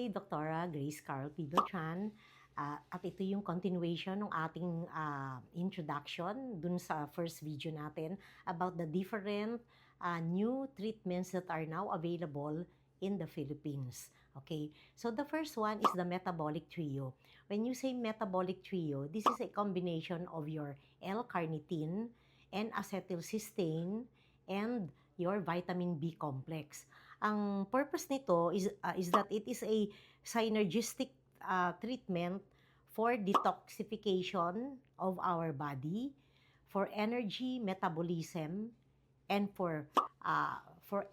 Hi, Dr. Grace Carl P. Beltran. At ito yung continuation ng ating introduction dun sa first video natin about the different new treatments that are now available in the Philippines. Okay, so the first one is the metabolic trio. When you say metabolic trio, this is a combination of your L-carnitine and acetylcysteine and your vitamin B complex. Ang purpose nito is that it is a synergistic treatment for detoxification of our body, for energy metabolism, and for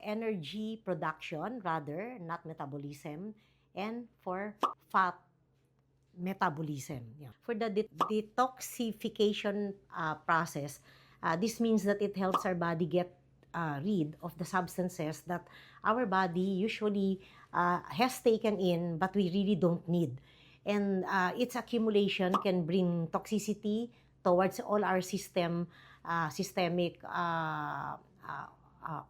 energy production, rather, not metabolism, and for fat metabolism. Yeah. For the detoxification process, this means that it helps our body get rid of the substances that our body usually has taken in but we really don't need. And its accumulation can bring toxicity towards all our systemic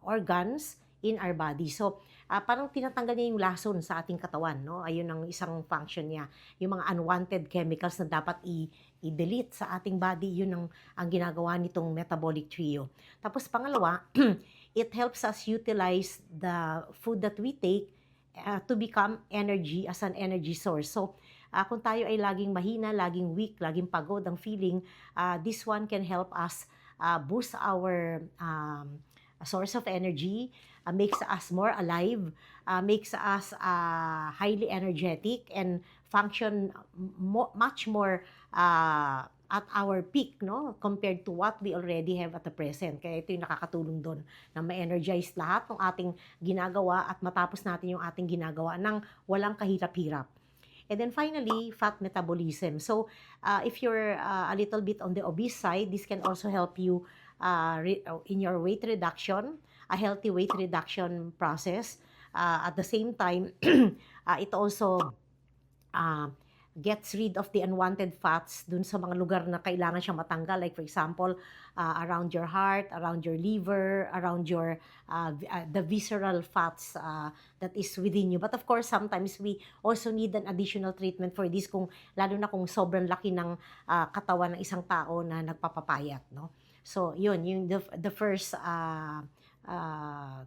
organs in our body. So, parang tinatanggal niya yung lason sa ating katawan, no? Ayun ang isang function niya. Yung mga unwanted chemicals na dapat i-delete sa ating body, yun ang ginagawa nitong metabolic trio. Tapos pangalawa, it helps us utilize the food that we take to become energy as an energy source. So, kung tayo ay laging mahina, laging weak, laging pagod ang feeling, this one can help us boost our source of energy, makes us more alive, makes us highly energetic and function much more at our peak, no, compared to what we already have at the present. Kaya ito yung nakakatulong doon na ma-energize lahat ng ating ginagawa at matapos natin yung ating ginagawa ng walang kahirap-hirap. And then finally, fat metabolism. So, if you're a little bit on the obese side, this can also help you in your weight reduction, a healthy weight reduction process. At the same time, it also gets rid of the unwanted fats dun sa mga lugar na kailangan siyang matanggal. Like for example, around your heart, around your liver, around your the visceral fats that is within you. But of course, sometimes we also need an additional treatment for this lalo na kung sobrang laki ng katawan ng isang tao na nagpapapayat, no? So, yun, yung the first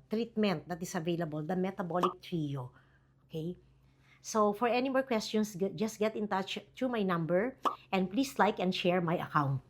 treatment that is available, the metabolic trio. Okay? So, for any more questions, just get in touch through my number and please like and share my account.